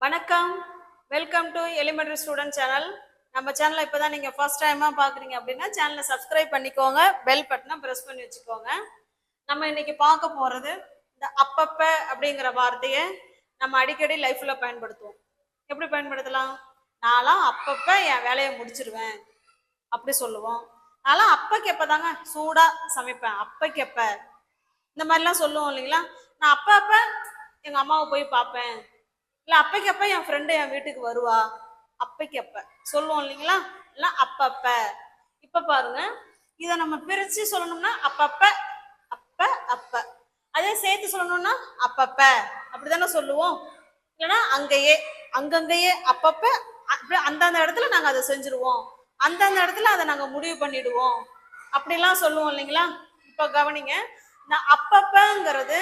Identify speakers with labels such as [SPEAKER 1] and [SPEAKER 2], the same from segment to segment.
[SPEAKER 1] வணக்கம், welcome to elementary student channel. நம்ம சேனலை இப்போ தான் நீங்கள் ஃபர்ஸ்ட் டைமாக பார்க்குறீங்க அப்படின்னா சேனலை சப்ஸ்கிரைப் பண்ணிக்கோங்க, பெல் பட்டனை ப்ரெஸ் பண்ணி வச்சுக்கோங்க. நம்ம இன்னைக்கு பார்க்க போகிறது இந்த அப்பப்ப அப்படிங்கிற வார்த்தையை நம்ம அடிக்கடி லைஃப்பில் பயன்படுத்துவோம். எப்படி பயன்படுத்தலாம்? நான்லாம் அப்பப்ப என் வேலையை முடிச்சிருவேன் அப்படி சொல்லுவோம். நான்லாம் அப்பைக்கப்ப தாங்க சூடாக சமைப்பேன், அப்பைக்கப்ப இந்த மாதிரிலாம் சொல்லுவோம் இல்லைங்களா? நான் அப்பப்ப எங்கள் அம்மாவை போய் பார்ப்பேன், இல்லை அப்பைக்கப்ப என் ஃப்ரெண்டு என் வீட்டுக்கு வருவா, அப்பைக்கப்ப சொல்லுவோம் இல்லைங்களா? இல்லை அப்பப்ப. இப்போ பாருங்க, இதை நம்ம பிரித்து சொல்லணும்னா அப்பப்ப, அப்ப அப்ப. அதே சேர்த்து சொல்லணும்னா அப்பப்ப, அப்படிதானே சொல்லுவோம். இல்லைன்னா அங்கேயே, அங்கங்கேயே, அப்பப்ப அந்தந்த இடத்துல நாங்கள் அதை செஞ்சுருவோம், அந்தந்த இடத்துல அதை நாங்கள் முடிவு பண்ணிடுவோம், அப்படிலாம் சொல்லுவோம் இல்லைங்களா? இப்போ கவனிங்க, நான் அப்பப்பங்கிறது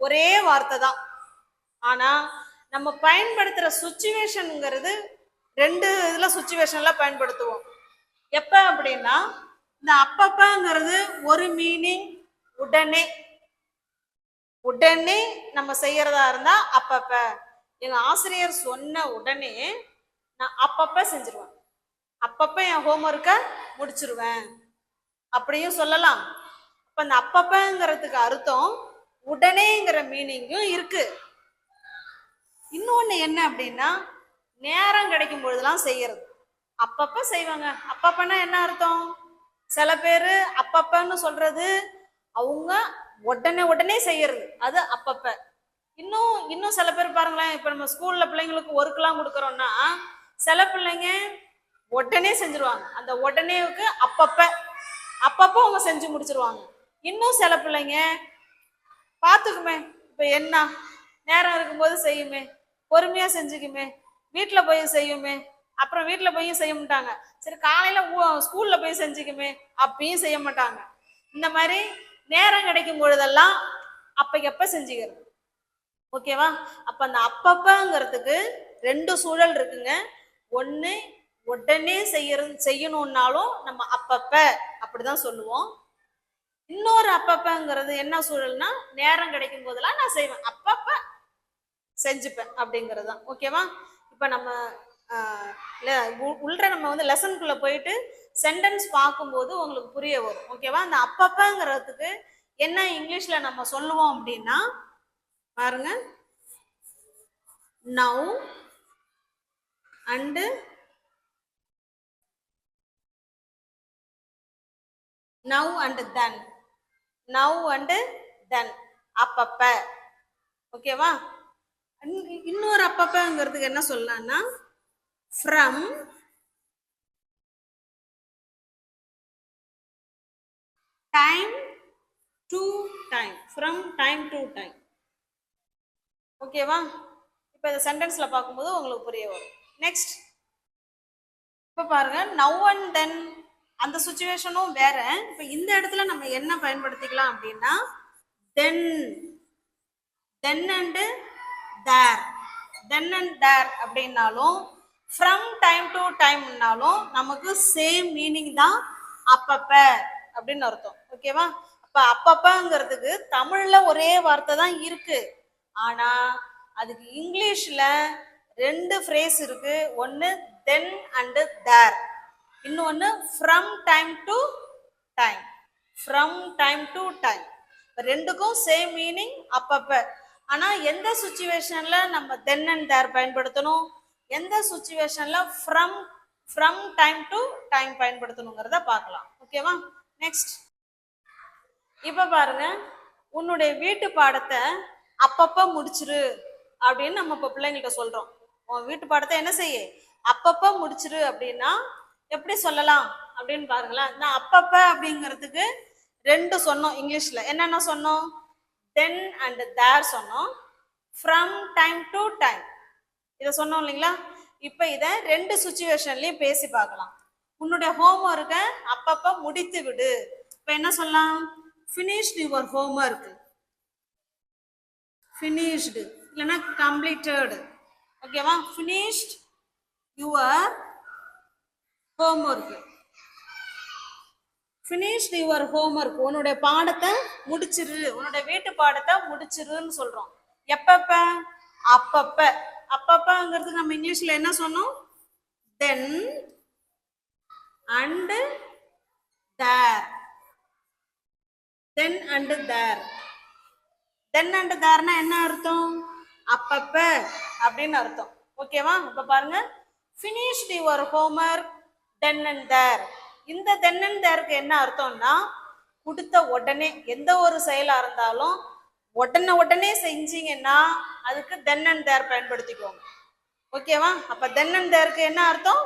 [SPEAKER 1] ஒரே வார்த்தை தான், ஆனா நம்ம பயன்படுத்துற சுச்சுவேஷனுங்கிறது ரெண்டு இதுல சுச்சுவேஷன்ல பயன்படுத்துவோம். எப்ப அப்படின்னா, இந்த அப்பப்பங்கிறது ஒரு மீனிங் உடனே, உடனே நம்ம செய்யறதா இருந்தா அப்பப்ப. எங்க ஆசிரியர் சொன்ன உடனே நான் அப்பப்ப செஞ்சிருவேன், அப்பப்ப என் ஹோம்ஒர்க்கை முடிச்சிருவேன் அப்படியும் சொல்லலாம். அப்ப இந்த அப்பப்பங்கிறதுக்கு அர்த்தம் உடனேங்கிற மீனிங்கும் இருக்கு. இன்னொன்னு என்ன அப்படின்னா, நேரம் கிடைக்கும் பொழுதுலாம் செய்யறது. அப்பப்ப செய்வாங்க. அப்பப்பன்னா என்ன அர்த்தம்? சில பேரு அப்பப்பன்னு சொல்றது அவங்க உடனே உடனே செய்யறது, அது அப்பப்ப. இன்னும் சில பேர் பாருங்களேன், இப்ப நம்ம ஸ்கூல்ல பிள்ளைங்களுக்கு ஒர்க்லாம் கொடுக்குறோம்னா சில பிள்ளைங்க உடனே செஞ்சிருவாங்க, அந்த உடனேவுக்கு அப்பப்ப, அப்பப்ப அவங்க செஞ்சு முடிச்சிருவாங்க. இன்னும் சில பிள்ளைங்க பார்த்துக்குமே, இப்ப என்ன நேரம் இருக்கும்போது செய்யுமே, பொறுமையா செஞ்சுக்குமே, வீட்டுல போய் செய்யுமே, அப்புறம் வீட்டுல போய் செய்ய மாட்டாங்க, சரி காலையில ஸ்கூல்ல போய் செஞ்சுக்குமே, அப்பயும் செய்ய மாட்டாங்க. இந்த மாதிரி நேரம் கிடைக்கும் பொழுதெல்லாம் அப்பைக்கப்ப செஞ்சுக்கிறது. ஓகேவா? அப்ப அந்த அப்பப்பங்கிறதுக்கு ரெண்டு சூழல் இருக்குங்க. ஒண்ணு உடனே செய்யணும்னாலும் நம்ம அப்பப்ப அப்படிதான் சொல்லுவோம். இன்னொரு அப்பப்பங்கிறது என்ன சூழல்னா, நேரம் கிடைக்கும் போதெல்லாம் நான் செய்வேன், அப்பப்ப செஞ்சுப்பேன் அப்படிங்கிறது தான். ஓகேவா? இப்போ நம்ம உள்ள நம்ம வந்து லெசனுக்குள்ள போயிட்டு சென்டென்ஸ் பார்க்கும்போது உங்களுக்கு புரிய வரும். ஓகேவா? அந்த அப்பப்பங்கிறதுக்கு என்ன இங்கிலீஷ்ல நம்ம சொல்லுவோம் அப்படின்னா, பாருங்க, now and now and then, now and தென், அப்பப்ப. ஓகேவா? இன்னொரு அப்பப்பங்கிறதுக்கு என்ன சொல்லலாம்னா, from time to time, from time to time. ஓகேவா? இப்போ இந்த சென்டென்ஸ்ல பார்க்கும்போது உங்களுக்கு புரிய வரும். நெக்ஸ்ட் இப்போ பாருங்க, நவ் அண்ட் தென் அந்த சுச்சுவேஷனும் வேற. இப்போ இந்த இடத்துல நம்ம என்ன பயன்படுத்திக்கலாம் அப்படின்னா, தென், தென் அண்டு தேர், தென் அண்ட் தேர் அப்படின்னாலும் ஃப்ரம் டைம் டு டைம்னாலும் நமக்கு சேம் மீனிங் தான், அப்பப்ப அப்படின்னு அர்த்தம். ஓகேவா? அப்ப அப்பப்பங்கிறதுக்கு தமிழ்ல ஒரே வார்த்தை தான் இருக்கு, ஆனா அதுக்கு இங்கிலீஷ்ல ரெண்டு ஃப்ரேஸ் இருக்கு. ஒன்னு தென் அண்டு தேர், இன்னொன்னு from time to time, from time to time. ரெண்டுக்கும் சேம் மீனிங் அப்பப்ப. ஆனா எந்த சுச்சுவேஷன்ல நம்ம தென் அண்ட் தேர் பயன்படுத்தணும், எந்த சுச்சுவேஷன்ல ஃப்ரம் டைம் டு டைம் பயன்படுத்தணுங்கிறத பார்க்கலாம். ஓகேவா? நெக்ஸ்ட் இப்ப பாருங்க, உன்னுடைய வீட்டு பாடத்தை அப்பப்ப முடிச்சிரு அப்படின்னு நம்ம இப்ப பிள்ளைங்கள்ட்ட சொல்றோம். உன் வீட்டு பாடத்தை என்ன செய்ய, அப்பப்ப முடிச்சிரு அப்படின்னா எப்படி சொல்லலாம் அப்படின்னு பாருங்களேன். நான் அப்பப்ப அப்படிங்கிறதுக்கு ரெண்டு சொன்னோம் இங்கிலீஷ்ல. என்னென்ன சொன்னோம்? தென் அண்ட் தேர் சொன்னோம், ஃப்ரம் டைம் டு டைம் இதை சொன்னோம் இல்லைங்களா? இப்போ இதை ரெண்டு சுச்சுவேஷன்லயும் பேசி பார்க்கலாம். உன்னுடைய ஹோம்ஒர்க்கை அப்பப்ப முடித்து விடு. இப்போ என்ன சொல்லலாம்? ஃபினிஷ்டு யுவர் ஹோம்ஒர்க், ஃபினிஷ்டு இல்லைன்னா கம்ப்ளீட்டட். ஓகேவா? Finished your homework, finished your homework, உன்னுடைய பாடத்தை முடிச்சிரு, உன்னுடைய வீட்டு பாடத்தை முடிச்சிருன்னு சொல்றோம். எப்பப்ப? அப்பப்ப. அப்பப்பங்கிறதுக்கு நம்ம இங்கிலீஷ்ல என்ன சொன்னோம்? then and there. then and there. then and thereனா என்ன அர்த்தம்? அப்பப்ப அப்படின்னு அர்த்தம். ஓகேவா? இப்ப பாருங்க, finished your homework then and there. இந்த then and thereக்கு என்ன அர்த்தம்னா, கொடுத்த உடனே எந்த ஒரு செயலா இருந்தாலும் உடனே செஞ்சீங்கன்னா அதுக்கு then and there பயன்படுத்திக்கோங்க. ஓகேவா? அப்ப then and thereக்கு என்ன அர்த்தம்?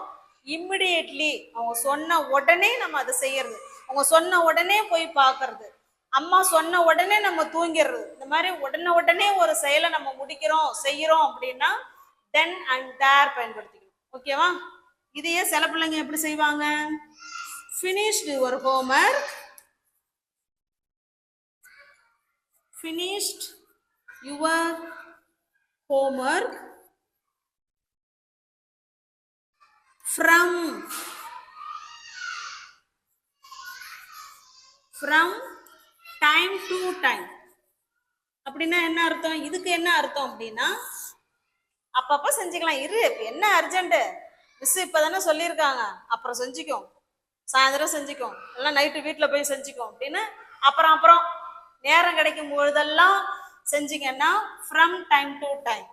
[SPEAKER 1] இம்மிடியேட்லி, அவங்க சொன்ன உடனே நம்ம அதை செய்யறது, அவங்க சொன்ன உடனே போய் பார்க்கறது, அம்மா சொன்ன உடனே நம்ம தூங்கிடுறது, இந்த மாதிரி உடனே ஒரு செயலை நம்ம முடிக்கிறோம் செய்யறோம் அப்படின்னா then and there பயன்படுத்திக்கணும். ஓகேவா? இதையே சில பிள்ளைங்க எப்படி செய்வாங்க? finished your homework, finished your homework from time to time. அப்படின்னா என்ன அர்த்தம்? இதுக்கு என்ன அர்த்தம் அப்படின்னா, அப்பப்ப செஞ்சுக்கலாம், இரு என்ன அர்ஜென்ட், மிஸ் இப்பதானே சொல்லியிருக்காங்க, அப்புறம் செஞ்சுக்கோம், சாயந்தரம் செஞ்சுக்கோம், எல்லாம் நைட்டு வீட்டில் போய் செஞ்சுக்கோம் அப்படின்னு அப்புறம் நேரம் கிடைக்கும் பொழுதெல்லாம் செஞ்சீங்கன்னா from time to time.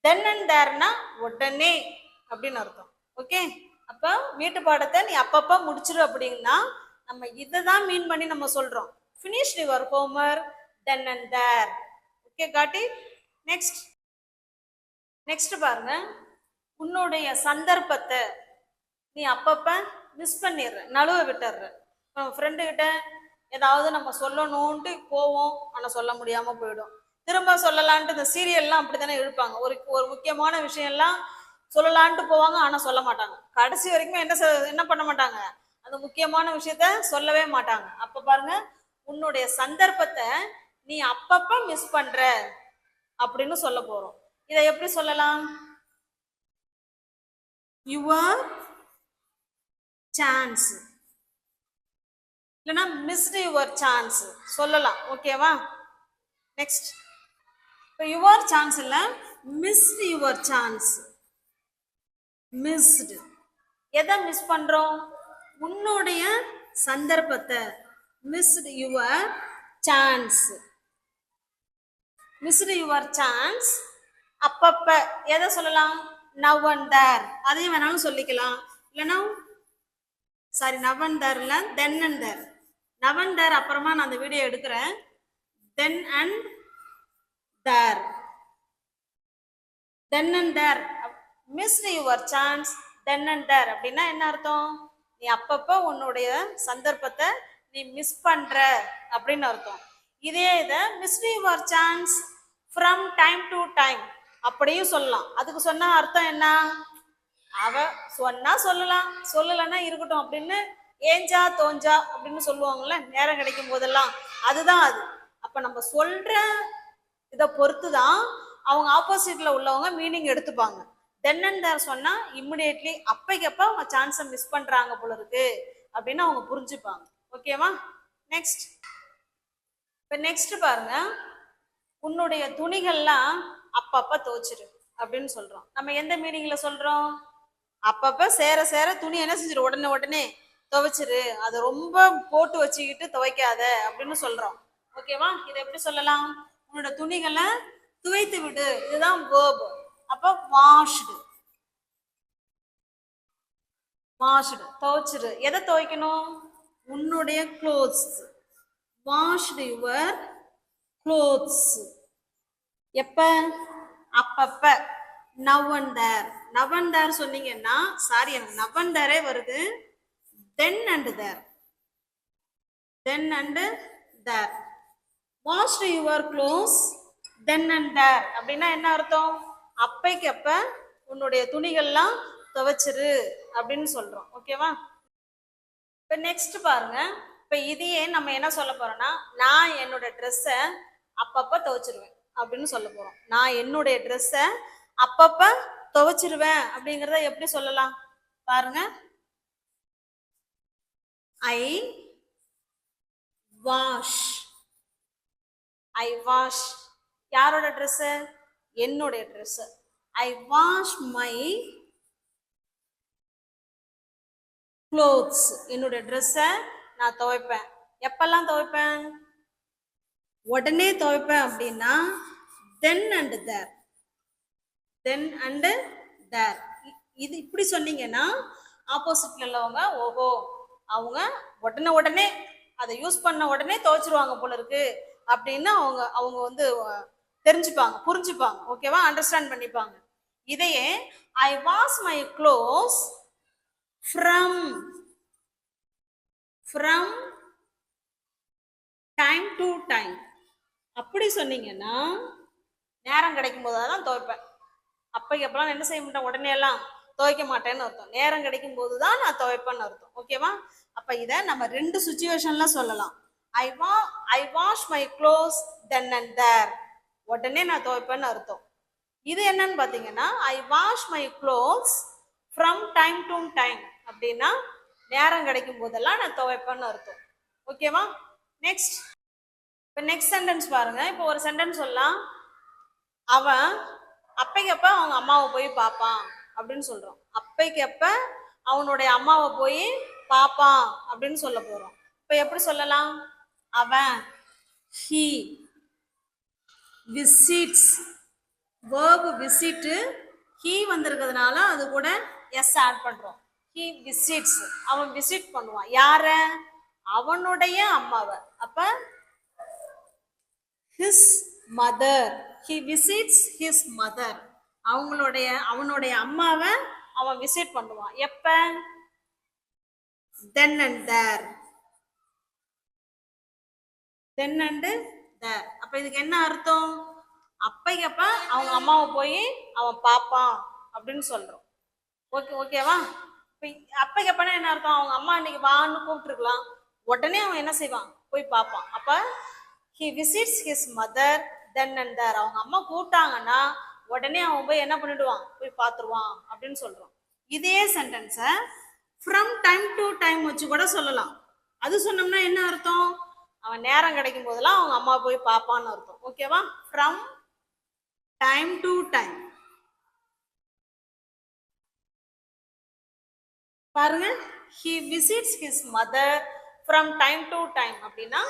[SPEAKER 1] then and thereனா உடனே அப்படின்னு அர்த்தம். ஓகே, அப்போ வீட்டு பாடத்தை நீ அப்பப்போ முடிச்சிரு அப்படின்னா நம்ம இதை தான் மீன் பண்ணி நம்ம சொல்றோம், finish your homework then and there. Okay, காட்டி நெக்ஸ்ட் பாருங்க, உன்னுடைய சந்தர்ப்பத்தை நீ அப்பப்ப மிஸ் பண்ணிடுற, நழுவ விட்டுற. ஃப்ரெண்டு கிட்ட ஏதாவது நம்ம சொல்லணும்ட்டு போவோம், ஆனால் சொல்ல முடியாம போயிடும், திரும்ப சொல்லலான்ட்டு இந்த சீரியல்லாம் அப்படித்தானே இழுப்பாங்க, ஒரு முக்கியமான விஷயம்லாம் சொல்லலான்ட்டு போவாங்க, ஆனா சொல்ல மாட்டாங்க, கடைசி வரைக்கும் என்ன பண்ண மாட்டாங்க, அந்த முக்கியமான விஷயத்த சொல்லவே மாட்டாங்க. அப்ப பாருங்க, உன்னுடைய சந்தர்ப்பத்தை நீ அப்பப்ப மிஸ் பண்ற அப்படின்னு சொல்ல போறோம். இதை எப்படி சொல்லலாம்? யுவர் சான்ஸ், இல்லைன்னா மிஸ்டு யுவர் சான்ஸ் சொல்லலாம். ஓகேவா? நெக்ஸ்ட், இப்போ யுவர் சான்ஸ் இல்லை, மிஸ்டு யுவர் சான்ஸ். மிஸ்டு, எதை மிஸ் பண்றோம்? உன்னுடைய சந்தர்ப்பத்தை. Missed your chance, missed your chance. அப்பப்ப எதை சொல்லலாம்? நவ் அண்ட் தேர், அதையும் வேணாலும் சொல்லிக்கலாம், இல்லைன்னா சாரி நவ் அண்ட் தேர்ல then and there. Now and there அப்புறமா நான் அந்த வீடியோ எடுக்கிறேன். Then and there, then and there. Missed your chance then and there அப்படின்னா என்ன அர்த்தம்? நீ அப்பப்போ உன்னுடைய சந்தர்ப்பத்தை நீ மிஸ் பண்ற அப்படின்னு அர்த்தம். இதே இதை missed your chance from time to time அப்படியும் சொல்லலாம். அதுக்கு சொன்ன அர்த்தம் என்ன? அவ சொன்னா சொல்லலாம், சொல்லலைன்னா இருக்கட்டும் அப்படின்னு ஏஞ்சா தோஞ்சா அப்படின்னு சொல்லுவாங்கல்ல நேரம் கிடைக்கும் போதெல்லாம், அதுதான் அது. அப்ப நம்ம சொல்ற இதை பொறுத்து தான் அவங்க ஆப்போசிட்ல உள்ளவங்க மீனிங் எடுத்துப்பாங்க. தென் அண்ட் தேர் சொன்னா இம்மிடியேட்லி அப்பைக்கப்ப அவங்க சான்ஸை மிஸ் பண்றாங்க போல இருக்கு அப்படின்னு அவங்க புரிஞ்சுப்பாங்க. ஓகேவா? நெக்ஸ்ட், இப்ப நெக்ஸ்ட் பாருங்க, உன்னுடைய துணிகள்லாம் அப்பப்ப துவைச்சிரு அப்படின்னு சொல்றோம். நம்ம எந்த மீனிங்ல சொல்றோம்? அப்பப்ப சேர துணி என்ன செஞ்சிரு, உடனே துவைச்சிரு, அதை ரொம்ப போட்டு வச்சுக்கிட்டு துவைக்காத அப்படின்னு சொல்றோம். ஓகேவா? இதை எப்படி சொல்லலாம்? உன்னோட துணிகளை துவைத்து விடு, இதுதான் verb. அப்ப வாஷ்டு, துவைச்சிரு. எதை துவைக்கணும்? உன்னுடைய clothes. washed your clothes. எப்ப? அப்பப்ப. now and there, now and there சொன்னீங்கன்னா, சாரி எனக்கு now and there வருது, then and there, then and there. washed your clothes then and there அப்படின்னா என்ன அர்த்தம்? அப்பைக்கு அப்ப உன்னுடைய துணிகள்லாம் துவைச்சிரு அப்படின்னு சொல்றோம். ஓகேவா? இப்ப நெக்ஸ்ட் பாருங்க, இப்ப இதையே நம்ம என்ன சொல்ல போறோம்னா, நான் என்னோட ட்ரெஸ்ஸை அப்பப்ப துவைச்சிருவேன் அப்படின்னு சொல்ல போறோம். நான் என்னுடைய ட்ரெஸ்ஸை அப்பப்ப துவைச்சிருவேன் அப்படிங்கிறத எப்படி சொல்லலாம் பாருங்க. ஐ வாஷ், ஐ வாஷ். யாரோட ட்ரெஸ்? என்னுடைய dress. I wash my clothes. என்னோட ட்ரெஸ்ஸை நான் துவைப்பேன். எப்பெல்லாம் துவைப்பேன்? உடனே துவைப்பேன் அப்படின்னா then and there. then and there. இது இப்படி சொன்னீங்கன்னா ஆப்போசிட்ல உள்ளவங்க ஓஹோ அவங்க உடனே உடனே அதை யூஸ் பண்ண உடனே துவைச்சிருவாங்க போல இருக்கு அப்படின்னு அவங்க அவங்க வந்து தெரிஞ்சுப்பாங்க, புரிஞ்சுப்பாங்க. ஓகேவா? அண்டர்ஸ்டாண்ட் பண்ணிப்பாங்க. இதையே I wash my clothes from time to time. அப்படி சொன்னீங்கன்னா நேரம் கிடைக்கும் போது தான் துவைப்பேன். அப்பைக்கு அப்பெல்லாம் என்ன செய்ய மாட்டேன், உடனே எல்லாம் துவைக்க மாட்டேன்னு அர்த்தம். நேரம் கிடைக்கும் போது தான் நான் துவைப்பேன்னு அர்த்தம். ஓகேவா? அப்ப இதை நம்ம ரெண்டு சுச்சுவேஷன்ல சொல்லலாம். I wash my clothes then and there. உடனே நான் துவைப்பேன்னு அர்த்தம். இது என்னன்னு பாத்தீங்கன்னா I wash my clothes from time to time அப்படின்னா நேரம் கிடைக்கும் போதெல்லாம் நான் துவைப்பேன்னு அர்த்தம். ஓகேவா? நெக்ஸ்ட், இப்போ நெக்ஸ்ட் சென்டென்ஸ் பாருங்க. இப்போ ஒரு சென்டென்ஸ் சொல்லலாம், அவன் அப்பைக்கப்ப அவங்க அம்மாவை போய் பார்ப்பான் அப்படின்னு சொல்றோம். அப்பைக்கப்ப அவனுடைய அம்மாவை போய் பார்ப்பான் அப்படின்னு சொல்ல போறோம். இப்போ எப்படி சொல்லலாம்? அவன் he visits, verb visit he வந்திருக்கிறதுனால அது கூட எஸ் ஆட் பண்றோம். he visits, அவன் விசிட் பண்ணுவான். யார? அவனுடைய அம்மாவை. அப்ப his mother, he visits his mother. அவனுடைய அம்மாவை அவன் விசிட் பண்ணுவான். எப்ப? then and there. then and there. அப்ப இதுக்கு என்ன அர்த்தம்? அப்பைக்கப்ப அவங்க அம்மாவை போய் அவன் பார்ப்பான் அப்படின்னு சொல்றோம். ஓகேவா? அப்பைக்கப்பனா என்ன அர்த்தம்? அவங்க அம்மா இன்னைக்கு வான்னு கூப்பிட்டுருக்கலாம், உடனே அவன் என்ன செய்வான்? போய் பார்ப்பான். அப்ப he visits his mother then and there. அவங்க அம்மா கூப்பிட்டாங்கன்னா உடனே அவன் போய் என்ன பண்ணிடுவான்? போய் பார்த்துருவான் அப்படின்னு சொல்றோம். இதே சென்டென்ஸை ஃப்ரம் டைம் டு டைம் வச்சு கூட சொல்லலாம். அது சொன்னோம்னா என்ன அர்த்தம்? அவன் நேரம் கிடைக்கும் போதெல்லாம் அவங்க அம்மா போய் பார்ப்பான்னு அர்த்தம். ஓகேவா? From time to time. பாருங்க, he visits his mother from time to time அப்படின்னா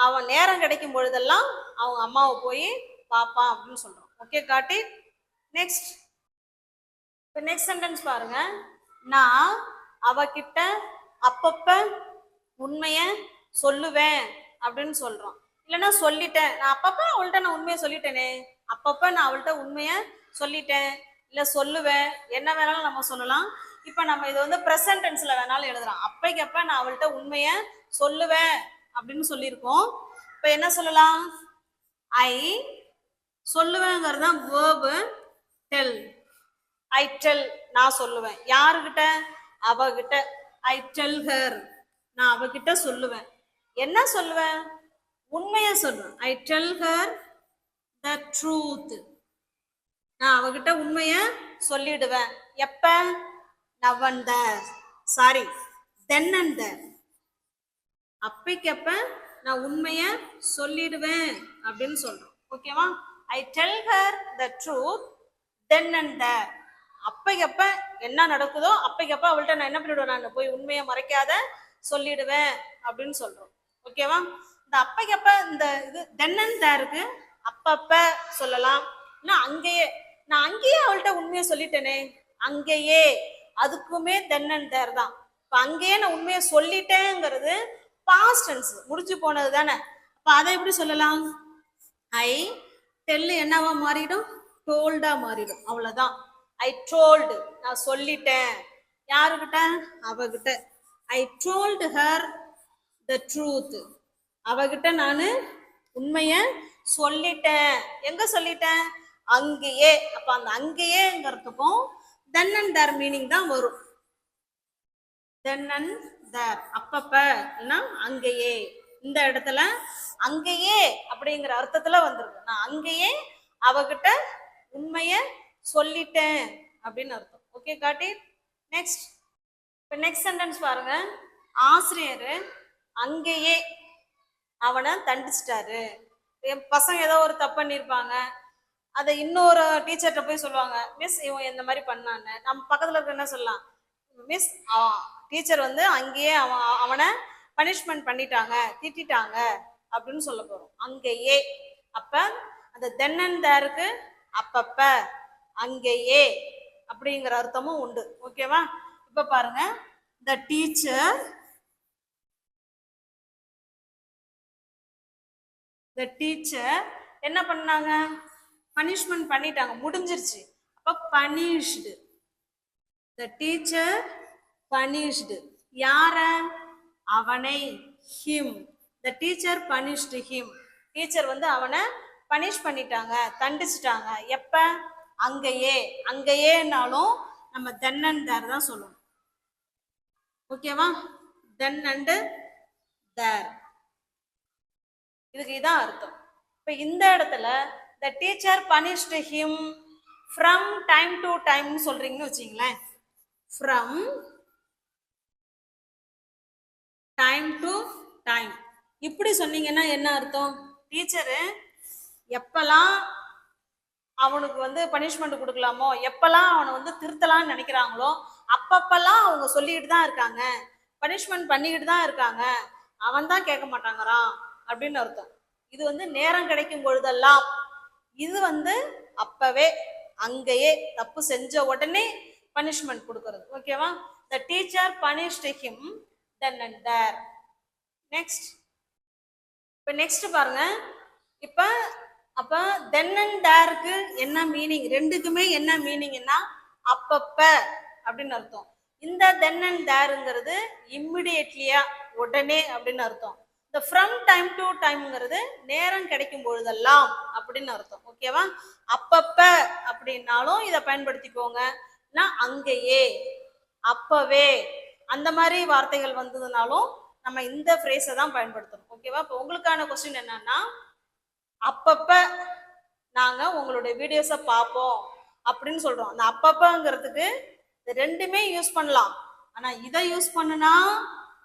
[SPEAKER 1] அவன் நேரம் கிடைக்கும் பொழுதெல்லாம் அவங்க அம்மாவை போய் பார்ப்பான் அப்படின்னு சொல்றோம். Okay, got it. நெக்ஸ்ட், இப்போ நெக்ஸ்ட் சென்டென்ஸ் பாருங்க. நான் அவகிட்ட அப்பப்ப உண்மையை சொல்லுவேன் அப்படின்னு சொல்றோம். இல்லைன்னா சொல்லிட்டேன், நான் அப்பப்ப அவள்கிட்ட நான் உண்மையை சொல்லிட்டேனே, அப்பப்ப நான் அவள்கிட்ட உண்மையை சொல்லிட்டேன், இல்லை சொல்லுவேன், என்ன வேணாலும் நம்ம சொல்லலாம். இப்போ நம்ம இது வந்து ப்ரெசன்ட் டென்ஸ்ல வேணாலும் எழுதலாம். அப்பைக்கப்ப நான் அவள்கிட்ட உண்மையை சொல்லுவேன் அப்படின்னு சொல்லியிருக்கோம். இப்போ என்ன சொல்லலாம்? ஐ சொல்லுவேங்கிறது தான் வேர்பு டெல். ஐ டெல், நான் சொல்லுவேன். யாருக்கிட்ட? அவகிட்ட. ஐ டெல் ஹர், நான் அவகிட்ட சொல்லுவேன். என்ன சொல்லுவேன்? உண்மையை சொல்லுவேன். I tell her the truth, நான் அவகிட்ட உண்மையை சொல்லிடுவேன். எப்ப? now and there, sorry then and there. அப்பைக்கப்ப நான் உண்மையை சொல்லிடுவேன் அப்படின்னு சொல்றோம். ஓகேவா? I tell her the truth then and there. அப்பைக்கப்ப என்ன நடக்குதோ அப்பைக்கப்ப அவள்கிட்ட நான் என்ன பண்ணிடுவேன்? நான் போய் உண்மையை மறைக்காத சொல்லிடுவேன் அப்படின்னு சொல்றோம். ஓகேவா? இந்த அப்பைக்கப்ப இந்த இது தென் அண்ட் தேருக்கு அப்பப்ப சொல்லலாம். அங்கேயே, நான் அங்கேயே அவள்கிட்ட உண்மையை சொல்லிட்டேனே, அங்கேயே, அதுக்குமே தென் அண்ட் தேர் தான். இப்போ அங்கேயே நான் உண்மையை சொல்லிட்டேங்கிறது பாஸ்ட் டென்ஸ், முடிஞ்சு போனது தானே. அப்போ அதை எப்படி சொல்லலாம்? ஐ டெல் என்னவா மாறிடும்? டோல்டா மாறிடும். அவ்வளவுதான். ஐ டோல்டு, நான் சொல்லிட்டேன். யாருக்கிட்ட? அவகிட்ட. ஐ டோல்டு ஹர் த ட்ரூத், அவகிட்ட நான் உண்மைய சொல்லிட்டேன். எங்க சொல்லிட்டேன்? அங்கேயே. அப்ப அந்த அங்கேயேங்கிறதுக்கும் தென் அண்ட் தேர் மீனிங் தான் வரும். தென் அண்ட் தேர், அப்பப்ப இல்லைன்னா அங்கேயே. இந்த இடத்துல அங்கேயே அப்படிங்கிற அர்த்தத்துல வந்துருக்கு. நான் அங்கேயே அவகிட்ட உண்மைய சொல்லிட்டேன் அப்படின்னு அர்த்தம். Okay, got it. நெக்ஸ்ட், இப்போ நெக்ஸ்ட் சென்டென்ஸ் பாருங்க. ஆசிரியர் அங்கேயே அவனை தண்டிச்சிட்டாரு. என் பசங்க ஏதோ ஒரு தப்பு பண்ணியிருப்பாங்க, அதை இன்னொரு டீச்சர்கிட்ட போய் சொல்லுவாங்க, மிஸ் இவன் இந்த மாதிரி பண்ணான்னு. நம்ம பக்கத்தில் இருக்க என்ன சொல்லலாம், மிஸ் டீச்சர் வந்து அங்கேயே அவனை பனிஷ்மெண்ட் பண்ணிட்டாங்க, திட்டாங்க அப்படின்னு சொல்ல போறோம். அங்கேயே. அப்ப அந்த தென் அண்ட் தேருக்கு அப்பப்ப, அங்கேயே அப்படிங்கிற அர்த்தமும் உண்டு. ஓகேவா? இப்ப பாருங்க, த டீச்சர் என்ன பண்ணாங்க, பனிஷ்மெண்ட் பண்ணிட்டாங்க, முடிஞ்சிருச்சு. அப்ப பனிஷ்டு. த டீச்சர் பனிஷ்டு யார, அவனை. ஹிம். த டீச்சர் பனிஷ்டு ஹிம். டீச்சர் வந்து அவனை பனிஷ் பண்ணிட்டாங்க, தண்டிச்சிட்டாங்க. எப்ப, அங்கேயே. அங்கேயேனாலும் நம்ம தென் அண்ட் தேர் தான் சொல்லணும். ஓகேவா? தென் அண்ட் தேர், இதுக்கு இதான் அர்த்தம். இப்ப இந்த இடத்துல த teacher punished him from time to time சொல்றீங்கன்னு வச்சுங்களேன். ஃப்ரம் டைம் டு டைம் இப்படி சொன்னீங்கன்னா என்ன அர்த்தம், டீச்சரு எப்பெல்லாம் அவனுக்கு வந்து பனிஷ்மெண்ட் கொடுக்கலாமோ, எப்பெல்லாம் அவனை வந்து திருத்தலாம்னு நினைக்கிறாங்களோ அப்பப்பெல்லாம் அவங்க சொல்லிக்கிட்டு தான் இருக்காங்க, பனிஷ்மெண்ட் பண்ணிக்கிட்டு தான் இருக்காங்க, அவன் தான் கேட்க மாட்டாங்கறான் அப்படின்னு அர்த்தம். இது வந்து நேரம் கிடைக்கும் பொழுதெல்லாம், இது வந்து அப்பவே, அங்கேயே, தப்பு செஞ்ச உடனே பனிஷ்மெண்ட் கொடுக்கறது. ஓகேவா? The teacher punished him then and there. Next. இப்போ நெக்ஸ்ட் பாருங்க. இப்போ அப்ப தென் அண்ட் தேருக்கு என்ன மீனிங், ரெண்டுக்குமே என்ன மீனிங்னா அப்பப்ப அப்படின்னு அர்த்தம். இந்த தென் அண்ட் தேருங்கிறது இம்மிடியேட்லியா, உடனே அப்படின்னு அர்த்தம். இந்த ஃப்ரம் டைம் டு டைம்ங்கிறது நேரம் கிடைக்கும் பொழுதெல்லாம் அப்படின்னு அர்த்தம். ஓகேவா? அப்பப்ப அப்படின்னாலும் இதை பயன்படுத்திக்கோங்க. அங்கேயே, அப்பவே, அந்த மாதிரி வார்த்தைகள் வந்ததுனாலும் நம்ம இந்த ஃப்ரேஸை தான் பயன்படுத்தணும். ஓகேவா? இப்போ உங்களுக்கான கொஸ்டின் என்னன்னா, அப்பப்ப நாங்க உங்களுடைய வீடியோஸை பார்ப்போம் அப்படின்னு சொல்றோம். அந்த அப்பப்பங்கிறதுக்கு ரெண்டுமே யூஸ் பண்ணலாம். ஆனா இதை யூஸ் பண்ணுனா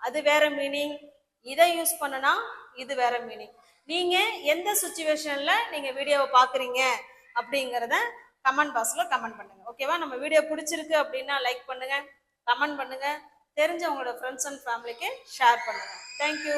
[SPEAKER 1] அது வேற மீனிங், இதை யூஸ் பண்ணுனா இது வேற மீனிங். நீங்க எந்த சுச்சுவேஷன்ல நீங்க வீடியோவை பாக்குறீங்க அப்படிங்கிறத கமெண்ட் பாக்ஸ்ல கமெண்ட் பண்ணுங்க. ஓகேவா? நம்ம வீடியோ பிடிச்சிருக்கு அப்படின்னா லைக் பண்ணுங்க, கமெண்ட் பண்ணுங்க, தெரிஞ்ச உங்களோட ஃப்ரெண்ட்ஸ் அண்ட் ஃபேமிலிக்கு ஷேர் பண்ணுங்க. தேங்க்யூ.